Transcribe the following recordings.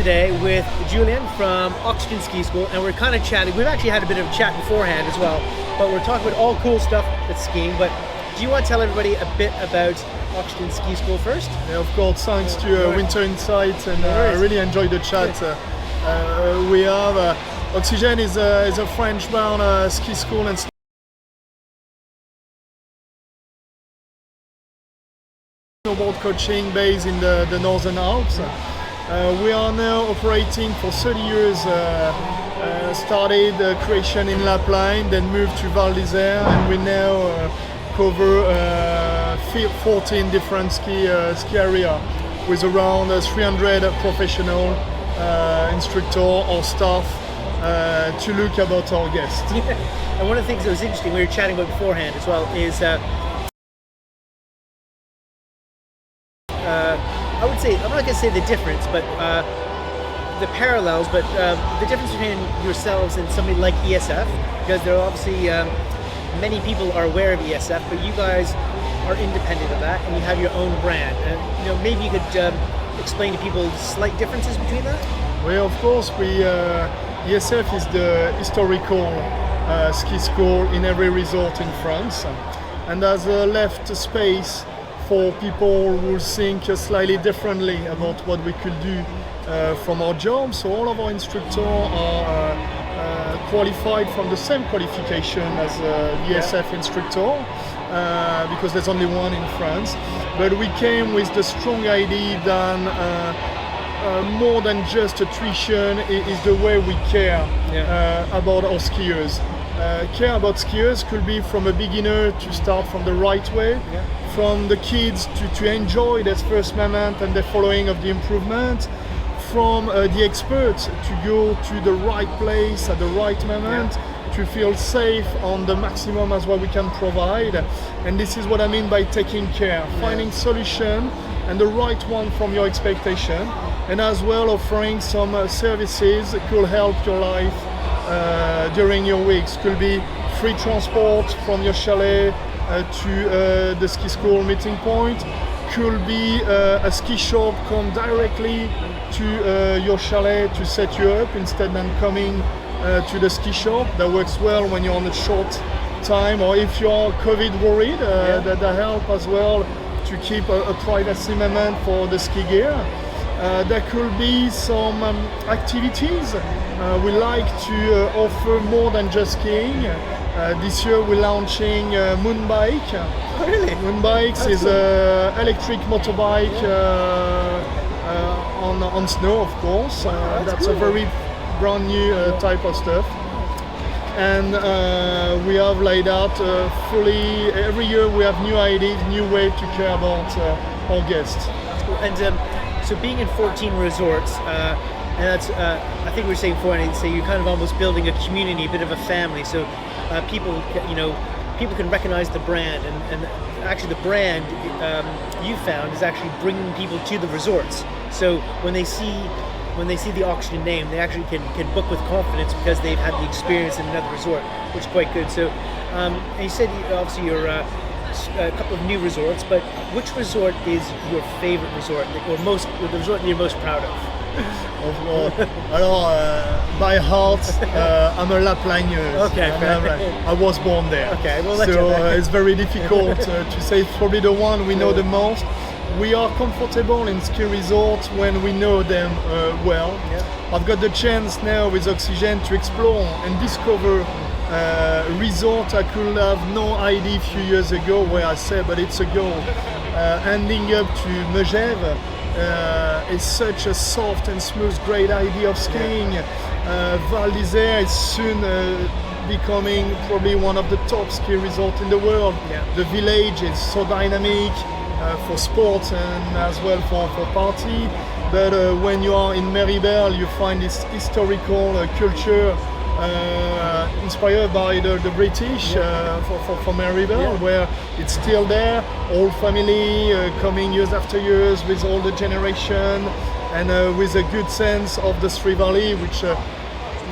today with Julian from Oxygene Ski School, and we're kind of chatting. We've actually had a bit of a chat beforehand as well, but we're talking about all cool stuff that's skiing. But do you want to tell everybody a bit about Oxygene Ski School first? Yeah, of course, thanks to Winter Insights, and I really enjoyed the chat. We have Oxygene is a French-bound ski school and snowboard coaching based in the Northern Alps. We are now operating for 30 years. Started creation in Lapland, then moved to Val d'Isère, and we now cover 14 different ski area with around 300 professional instructor or staff to look about our guests. Yeah. And one of the things that was interesting, we were chatting about beforehand as well, is I would say, I'm not going to say the difference, but the parallels, but the difference between yourselves and somebody like ESF, because there are obviously many people are aware of ESF, but you guys are independent of that and you have your own brand. And maybe you could explain to people the slight differences between that? Well, of course, ESF is the historical ski school in every resort in France, and has left space for people who think slightly differently about what we could do from our job. So all of our instructors are qualified from the same qualification as ESF instructor, because there's only one in France. But we came with the strong idea that more than just tuition is the way we care about our skiers. Care about skiers could be from a beginner to start from the right way, from the kids to enjoy their first moment and the following of the improvement, from the experts to go to the right place at the right moment, to feel safe on the maximum as what we can provide. And this is what I mean by taking care, finding solution and the right one from your expectation, and as well offering some services that could help your life during your weeks. Could be free transport from your chalet to the ski school meeting point. Could be a ski shop come directly to your chalet to set you up instead than coming to the ski shop. That works well when you're on a short time, or if you're COVID worried, that help as well to keep a privacy moment for the ski gear. There could be some activities. We like to offer more than just skiing. This year we're launching moon bike. Oh, really? Moon bikes is an electric motorbike on snow, of course. That's cool. A very brand new type of stuff. And we have laid out fully, every year we have new ideas, new way to care about our guests. That's cool. And so being in 14 resorts, and that's, I think we were saying before, and say you're kind of almost building a community, a bit of a family. So people can recognize the brand, and actually the brand you found is actually bringing people to the resorts. So when they see the Oxygene name, they actually can book with confidence because they've had the experience in another resort, which is quite good. So, and you said obviously you're a couple of new resorts, but which resort is your favorite resort, or the resort that you're most proud of? Alors, by heart, I'm a Laplanien. Okay, I was born there. Okay, well, so it's very difficult to say. It's probably the one we know the most. We are comfortable in ski resorts when we know them well. I've got the chance now with Oxygene to explore and discover resort I could have no idea a few years ago where I said, but it's a goal. Ending up to Megève is such a soft and smooth, great idea of skiing. Val d'Isère is soon becoming probably one of the top ski resorts in the world. The village is so dynamic for sports and as well for party. But when you are in Méribel, you find this historical culture inspired by the British for Méribel, where it's still there, all family coming years after years with all the generation, and with a good sense of the Three Valley, which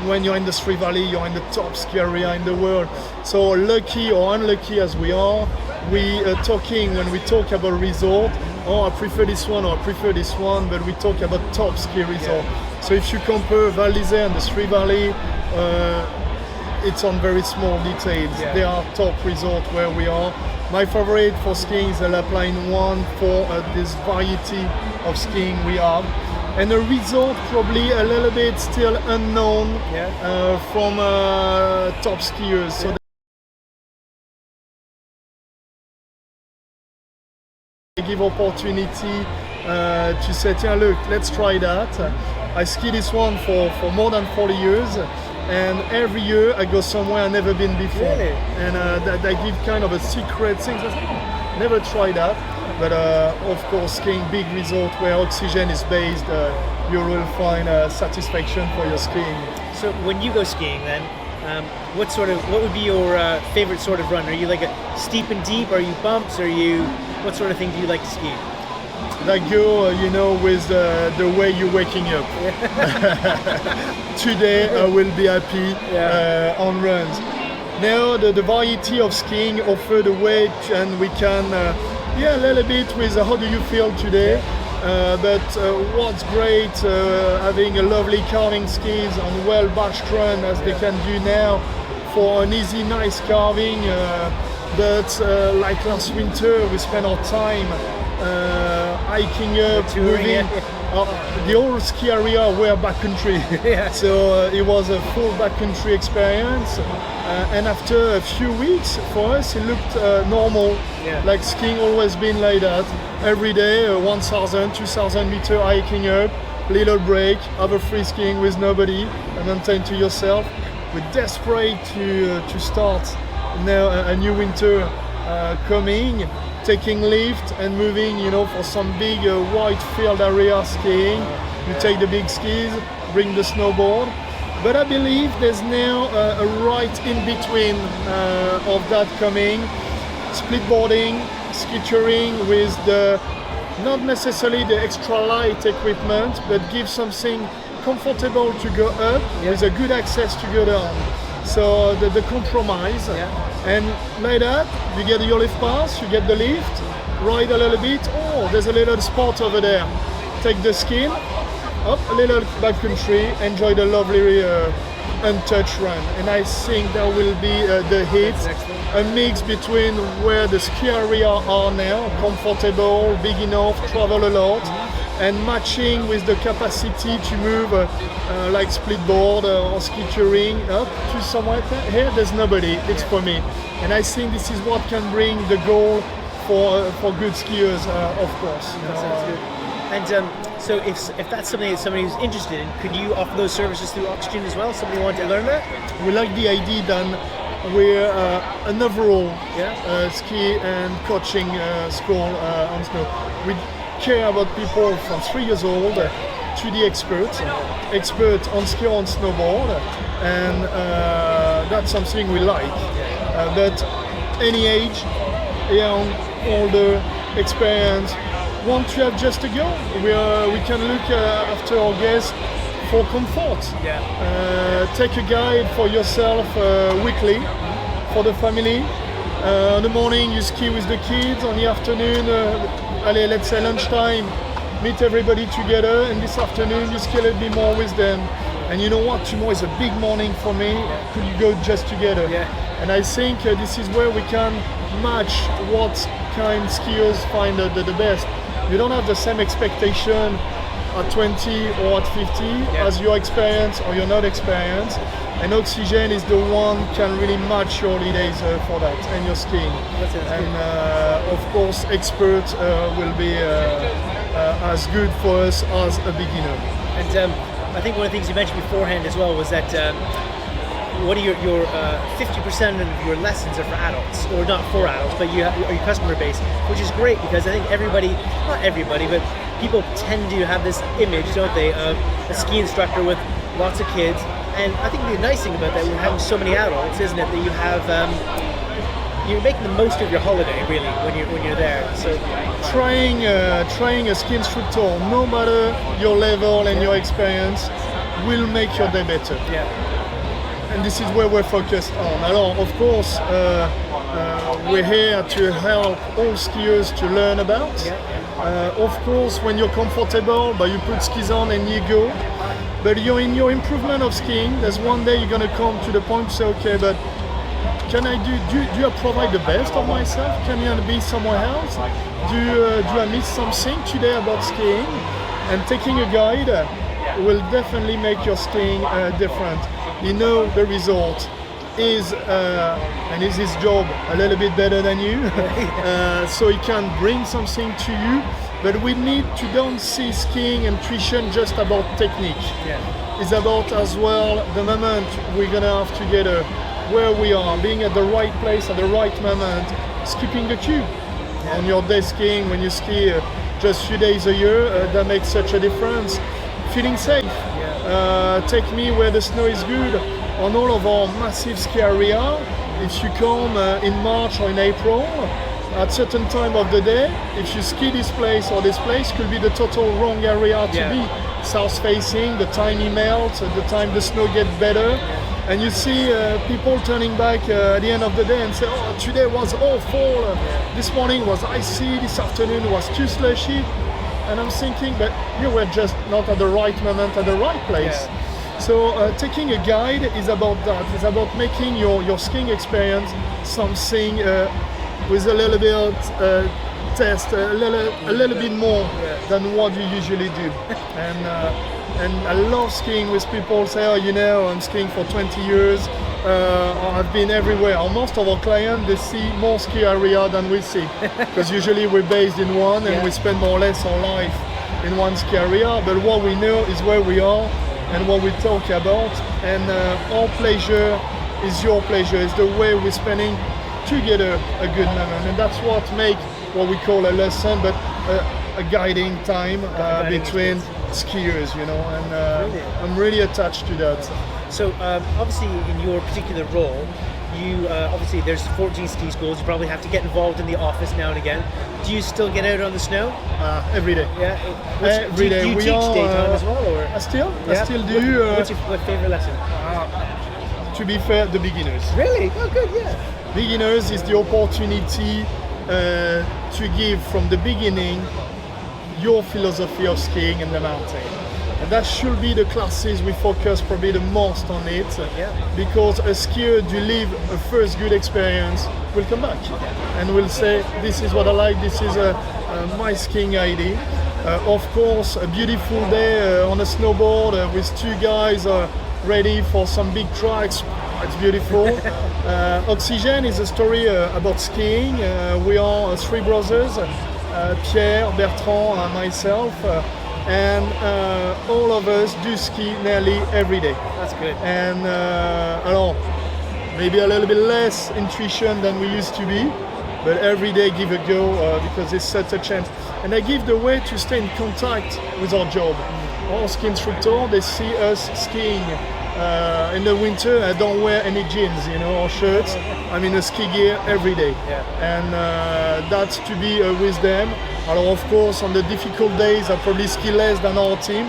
when you're in the Three Valley, you're in the top ski area in the world. So lucky or unlucky as we are, we talking when we talk about resort. Oh, I prefer this one, or I prefer this one, but we talk about top ski resort. So if you compare Val d'Isère and the Three Valley, it's on very small details. They are top resort where we are. My favorite for skiing is the Lapline one for this variety of skiing we have. And a resort probably a little bit still unknown from top skiers. So they give opportunity to say, yeah, look, let's try that. I ski this one for more than 40 years. And every year I go somewhere I've never been before. Really? And they give kind of a secret thing. Never try that. But of course, skiing big resort where Oxygene is based, you will find satisfaction for your skiing. So when you go skiing, then what would be your favorite sort of run? Are you like a steep and deep? Are you bumps? What sort of thing do you like to ski? Like go, with the way you're waking up. Today I will be happy on runs. Now the variety of skiing offer the way, and we can, a little bit with how do you feel today. But what's great, having a lovely carving skis on well-bashed run as they can do now for an easy, nice carving. But like last winter, we spent our time hiking up, moving. The whole ski area were backcountry, so it was a full backcountry experience. And after a few weeks, for us, it looked normal. Like skiing always been like that. Every day, 1,000, 2,000 meter hiking up, little break, have a free skiing with nobody, and then time to yourself. We're desperate to start now a new winter coming, taking lift and moving, for some big wide field area skiing. You take the big skis, bring the snowboard. But I believe there's now a right in between of that coming. Splitboarding, ski touring with not necessarily the extra light equipment, but give something comfortable to go up with a good access to go down. So the compromise. And like that, you get your lift pass, you get the lift, ride a little bit. Oh, there's a little spot over there. Take the skin, up a little backcountry, enjoy the lovely untouched run. And I think there will be the hit, a mix between where the ski area are now, comfortable, big enough, travel a lot, and matching with the capacity to move like splitboard or ski touring up to somewhere. Here there's nobody, it's for me. And I think this is what can bring the goal for good skiers, of course. Sounds good. And so if that's something that somebody who's interested in, could you offer those services through Oxygene as well? Somebody want to learn that? We like the idea that we're an overall ski and coaching school on snow. We care about people from 3 years old to the expert on ski or on snowboard, and that's something we like. But any age, young, older, experience, want to have just a go. We can look after our guests for comfort. Take a guide for yourself weekly, for the family. In the morning you ski with the kids, on the afternoon, let's say lunchtime, meet everybody together, and this afternoon you ski a little bit more with them. And you know what, tomorrow is a big morning for me, could you go just together? And I think this is where we can match what kind skiers find the best. You don't have the same expectation at 20 or at 50 as your experience or your not experience. And Oxygene is the one can really match your holidays for that and your skiing. And of course, expert will be as good for us as a beginner. And I think one of the things you mentioned beforehand as well was that what are your 50% of your lessons are for adults, or not for adults, but you have your customer base, which is great because I think not everybody, but people tend to have this image, don't they, of a ski instructor with lots of kids. And I think the nice thing about that, we're having so many adults, isn't it, that you have you're making the most of your holiday really when you're there. So trying a ski instructor, no matter your level and your experience, will make your day better. And this is where we're focused on. Alors, of course, we're here to help all skiers to learn about. Of course, when you're comfortable, but you put skis on and you go. But you're in your improvement of skiing. There's one day you're gonna come to the point to say, okay, but can I do I provide the best of myself? Can I be somewhere else? Do I miss something today about skiing? And taking a guide will definitely make your skiing different. You know the result is and is his job a little bit better than you, so he can bring something to you. But we need to don't see skiing and nutrition just about technique. It's about as well the moment we're gonna have together, where we are, being at the right place at the right moment, skipping the queue. On your day skiing, when you ski just a few days a year, that makes such a difference. Feeling safe. Take me where the snow is good. On all of our massive ski area, if you come in March or in April, at certain time of the day, if you ski this place or this place, could be the total wrong area to be. South facing, the time he melts, the time the snow gets better, and you see people turning back at the end of the day and say, oh, today was awful, this morning was icy, this afternoon was too slushy. And I'm thinking, but you were just not at the right moment at the right place. So taking a guide is about that. It's about making your skiing experience something with a little bit test, a little bit more than what you usually do. And I love skiing with people say, oh, you know, I'm skiing for 20 years. I've been everywhere. Most of our clients, they see more ski area than we see, because usually we're based in one and we spend more or less our life in one ski area. But what we know is where we are and what we talk about, and our pleasure is your pleasure. It's the way we're spending together a good moment, and that's what makes what we call a lesson, but a guiding time between skiers, you know, and I'm really attached to that. So obviously in your particular role, you obviously there's 14 ski schools. You probably have to get involved in the office now and again. Do you still get out on the snow? Every day. Every day. Do you teach daytime as well, or? I still do. What's your favorite lesson? To be fair, the beginners. Really? Oh, good. Yeah. Beginners is the opportunity to give from the beginning your philosophy of skiing in the mountain. And that should be the classes we focus probably the most on it, because a skier to live a first good experience will come back and will say, this is what I like, this is my skiing idea. Of course, a beautiful day on a snowboard with two guys ready for some big tracks, it's beautiful. Oxygene is a story about skiing. We are three brothers, Pierre, Bertrand and myself. And all of us do ski nearly every day. That's good. And maybe a little bit less intuition than we used to be, but every day give a go because it's such a chance. And I give the way to stay in contact with our job. Our ski instructor, they see us skiing. In the winter, I don't wear any jeans, you know, or shirts. I'm in a ski gear every day. And that's to be with them. Although of course on the difficult days I probably ski less than our team,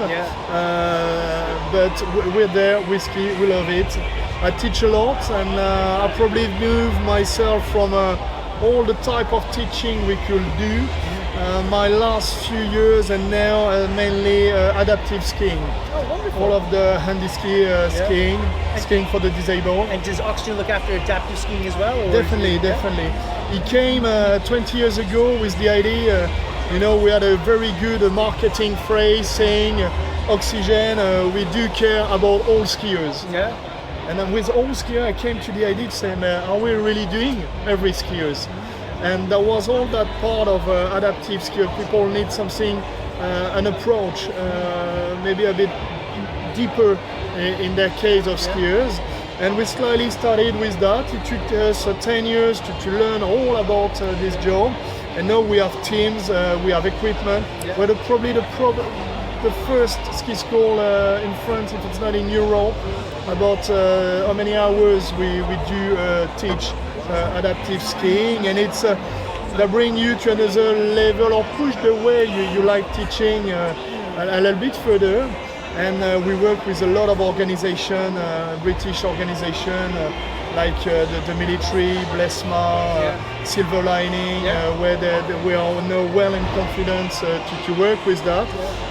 but we're there, we ski, we love it. I teach a lot, and I probably move myself from all the type of teaching we could do. My last few years and now mainly adaptive skiing. Oh, wonderful. All of the handy ski skiing, skiing for the disabled. And does Oxygene look after adaptive skiing as well? Or definitely. He came 20 years ago with the idea, you know, we had a very good marketing phrase saying, Oxygene, we do care about all skiers. And then with all skiers, I came to the idea to say, are we really doing every skiers? And that was all that part of adaptive skier. People need something, an approach, maybe a bit deeper in their case of skiers. And we slightly started with that. It took us 10 years to learn all about this job. And now we have teams, we have equipment. We're probably the first ski school in France, if it's not in Europe, about how many hours we do teach adaptive skiing, and it's that bring you to another level or push the way you like teaching a little bit further. And we work with a lot of organization, British organization like the military, Blesma, Silver Lining, where we are now well in confidence to work with that.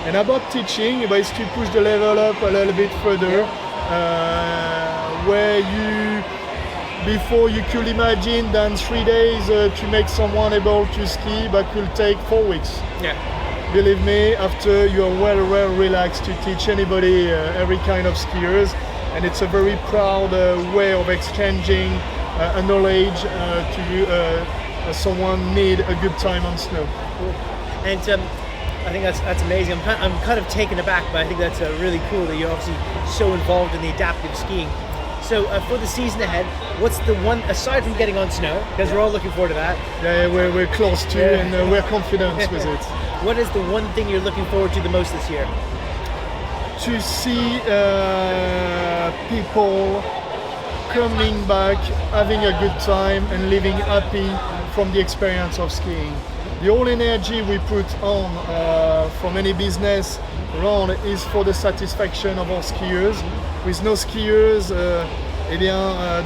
And about teaching, is to push the level up a little bit further, where before you could imagine that 3 days to make someone able to ski, but could take 4 weeks. Yeah. Believe me, after you are well relaxed to teach anybody every kind of skiers, and it's a very proud way of exchanging a knowledge to someone need a good time on snow. Cool. And I think that's amazing. I'm kind of taken aback, but I think that's really cool that you're obviously so involved in the adaptive skiing. So for the season ahead, what's the one, aside from getting on snow, because we're all looking forward to that. Yeah, we're close to, and we're confident with it. What is the one thing you're looking forward to the most this year? To see people coming back, having a good time, and living happy from the experience of skiing. The whole energy we put on from any business around is for the satisfaction of our skiers. With no skiers,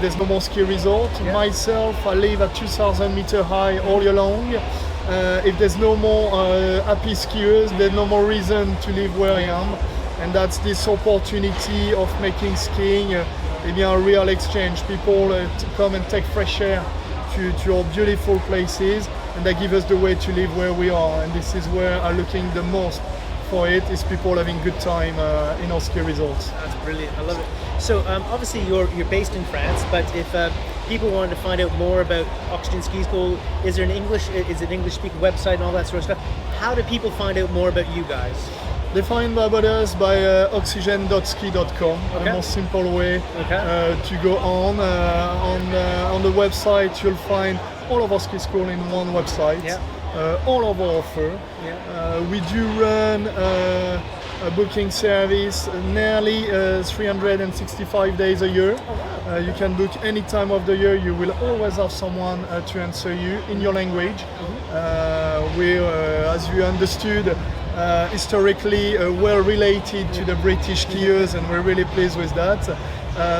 there's no more ski resort. Myself, I live at 2,000 meter high all year long. If there's no more happy skiers, there's no more reason to live where I am. And that's this opportunity of making skiing a real exchange. People come and take fresh air to our beautiful places, and they give us the way to live where we are. And this is where I'm looking the most for it, is people having good time in our ski resorts. That's brilliant, I love it. So obviously you're based in France, but if people wanted to find out more about Oxygene Ski School, is it an English speaking website and all that sort of stuff? How do people find out more about you guys? They find about us by oxygene.ski.com, the most simple way to go on. On the website, you'll find all of our ski school in one website, all of our offer. We do run a booking service nearly 365 days a year. You can book any time of the year. You will always have someone to answer you in your language. We're, as you understood, historically well related to the British skiers, and we're really pleased with that.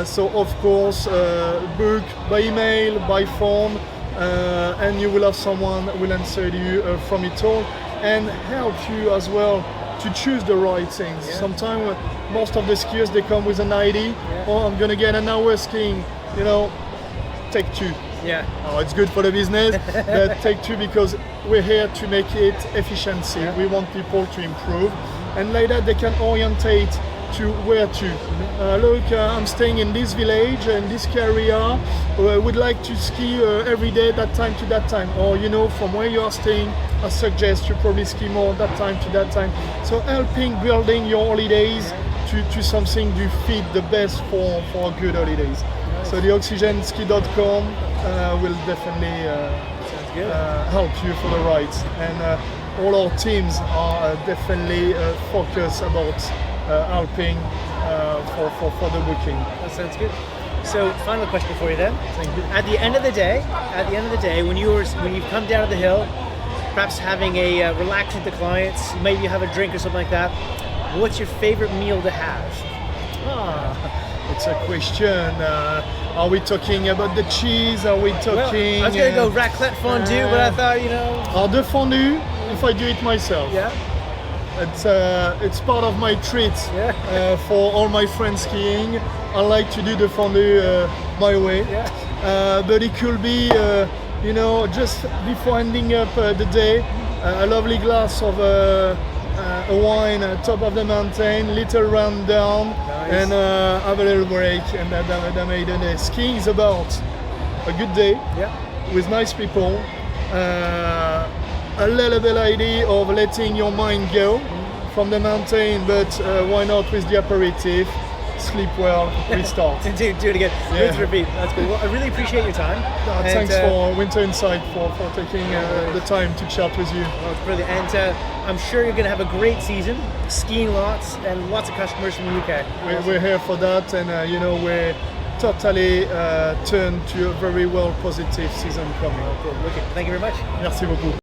So of course, book by email, by phone, and you will have someone who will answer you from it all and help you as well to choose the right things. Sometimes most of the skiers, they come with an idea, oh, I'm gonna get an hour skiing, take 2. Oh, it's good for the business, but take 2, because we're here to make it efficiency. We want people to improve, and like that they can orientate to where to. Look, I'm staying in this village, in this area, I would like to ski every day, that time to that time. Or, from where you are staying, I suggest you probably ski more that time to that time. So helping building your holidays to something you fit the best for good holidays. So the oxygenski.com will definitely help you for the rides, and all our teams are definitely focused about helping for the booking. That sounds good. So final question for you then. Thank you. At the end of the day, when you've come down the hill, perhaps having a relax with the clients, maybe you have a drink or something like that, what's your favorite meal to have? It's a question. Are we talking about the cheese? Are we talking? Well, I was gonna go raclette fondue, but I thought, the fondue, if I do it myself. It's part of my treat for all my friends skiing. I like to do the fondue my way. But it could be, just before ending up the day, a lovely glass of a wine top of the mountain, little run down, and have a little break, and that made a day. Skiing is about a good day with nice people, a little bit idea of letting your mind go from the mountain, but why not with the aperitif, sleep well, restart. do it again. Rinse, repeat. That's good. Well, I really appreciate your time. Thanks for Winter Insight for taking the time to chat with you. Well, it's brilliant, and I'm sure you're going to have a great season, skiing lots, and lots of customers from the UK. We're here for that, and we're totally turned to a very well positive season coming. Cool. Wicked. Thank you very much. Merci beaucoup.